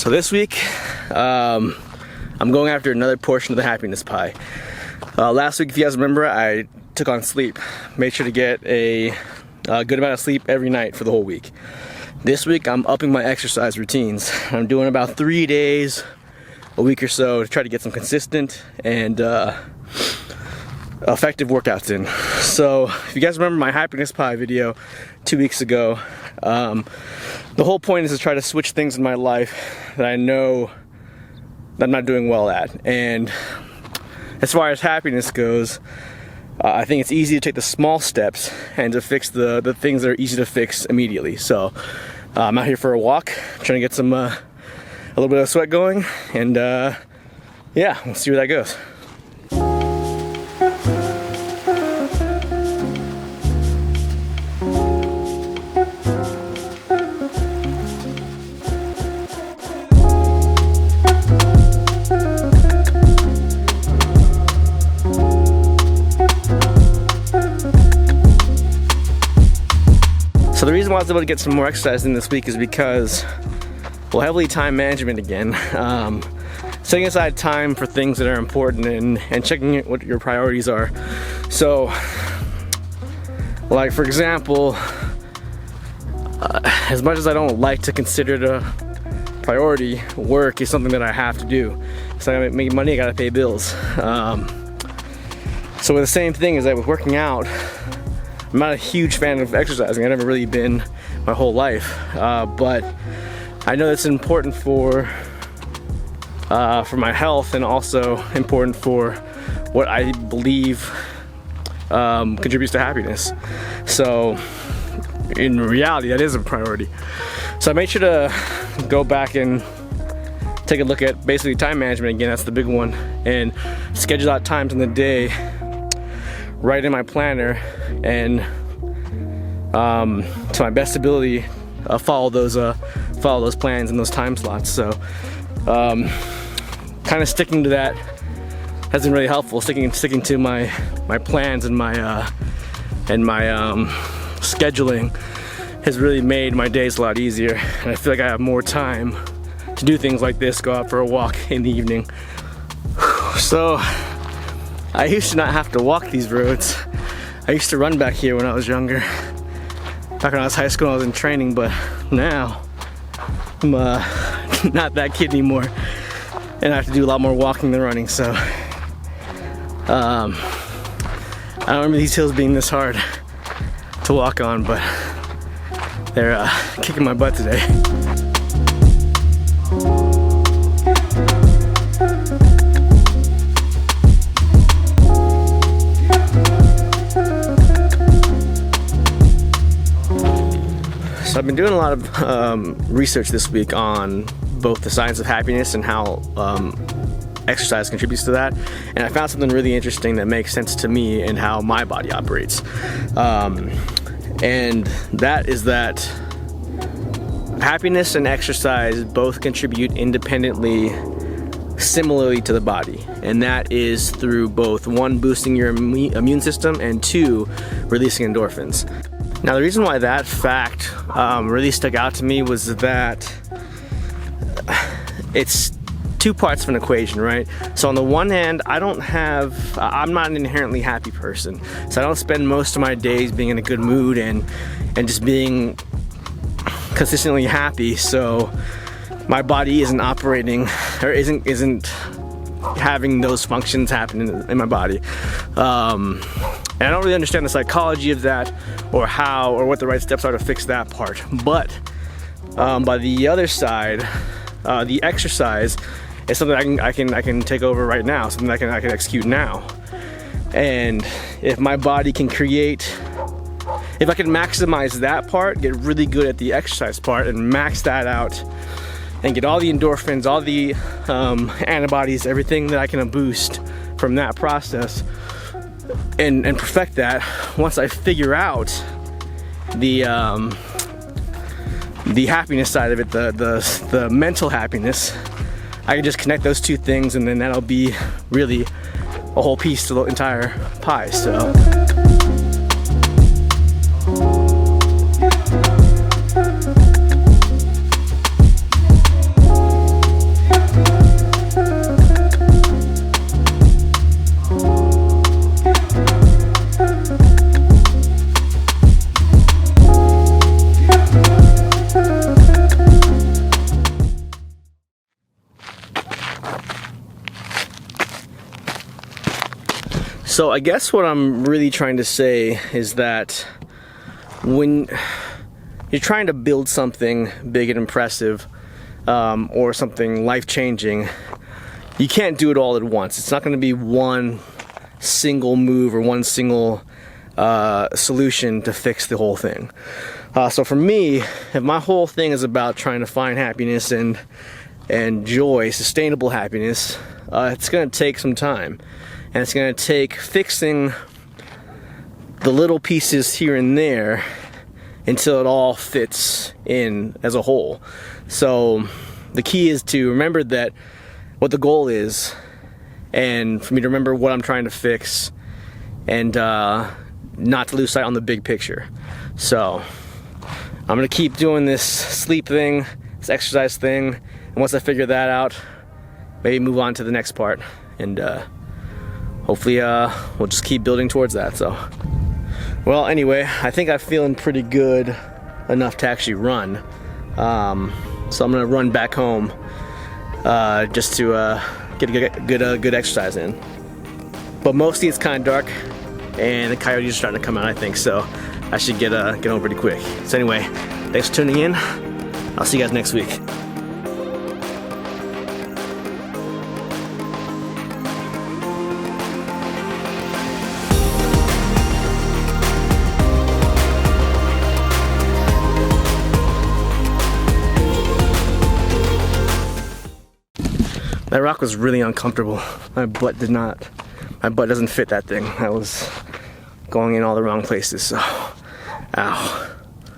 So this week, I'm going after another portion of the happiness pie. Last week, if you guys remember, I took on sleep. Made sure to get a good amount of sleep every night for the whole week. This week, I'm upping my exercise routines. I'm doing about 3 days a week or so to try to get some consistent and effective workouts in. So if you guys remember my happiness pie video 2 weeks ago, the whole point is to try to switch things in my life that I know that I'm not doing well at. And as far as happiness goes, I think it's easy to take the small steps and to fix the things that are easy to fix immediately. So I'm out here for a walk, trying to get some a little bit of sweat going, and yeah, we'll see where that goes. So the reason why I was able to get some more exercise in this week is because, well, heavily time management again. Setting aside time for things that are important and checking what your priorities are. So, like for example, as much as I don't like to consider it a priority, work is something that I have to do. So I gotta make money, I gotta pay bills. So with the same thing is that with working out, I'm not a huge fan of exercising. I've never really been my whole life, but I know it's important for my health, and also important for what I believe contributes to happiness. So in reality, that is a priority. So I made sure to go back and take a look at basically time management again. That's the big one, and schedule out times in the day, write in my planner, and to my best ability, follow those plans and those time slots. So kind of sticking to that has been really helpful. Sticking to my plans and my scheduling has really made my days a lot easier, and I feel like I have more time to do things like this, go out for a walk in the evening. So I used to not have to walk these roads. I used to run back here when I was younger. Back when I was high school, I was in training, but now I'm not that kid anymore, and I have to do a lot more walking than running. So I don't remember these hills being this hard to walk on, but they're kicking my butt today. So I've been doing a lot of research this week on both the science of happiness and how exercise contributes to that, and I found something really interesting that makes sense to me and how my body operates, and that is that happiness and exercise both contribute independently, similarly to the body, and that is through both, one, boosting your immune system, and two, releasing endorphins. Now the reason why that fact really stuck out to me was that it's two parts of an equation, right? So on the one hand, I'm not an inherently happy person, so I don't spend most of my days being in a good mood and just being consistently happy. So my body isn't operating, or isn't having those functions happen in my body. And I don't really understand the psychology of that, or how, or what the right steps are to fix that part. But by the other side, the exercise is something I can take over right now, something I can execute now. And if my body can if I can maximize that part, get really good at the exercise part, and max that out, and get all the endorphins, all the antibodies, everything that I can boost from that process, and perfect that. Once I figure out the happiness side of it, the mental happiness, I can just connect those two things, and then that'll be really a whole piece to the entire pie. So So I guess what I'm really trying to say is that when you're trying to build something big and impressive, or something life-changing, you can't do it all at once. It's not going to be one single move or one single solution to fix the whole thing. So for me, if my whole thing is about trying to find happiness and joy, sustainable happiness, it's going to take some time. And it's going to take fixing the little pieces here and there until it all fits in as a whole. So the key is to remember that what the goal is, and for me to remember what I'm trying to fix, and not to lose sight on the big picture. So I'm gonna keep doing this sleep thing, this exercise thing, and once I figure that out, maybe move on to the next part, and hopefully we'll just keep building towards that. So, well, anyway, I think I'm feeling pretty good enough to actually run. So I'm gonna run back home just to get a good exercise in. But mostly it's kind of dark, and the coyotes are starting to come out, I think. So I should get home pretty quick. So anyway, thanks for tuning in. I'll see you guys next week. That rock was really uncomfortable. My butt doesn't fit that thing. I was going in all the wrong places, so, ow.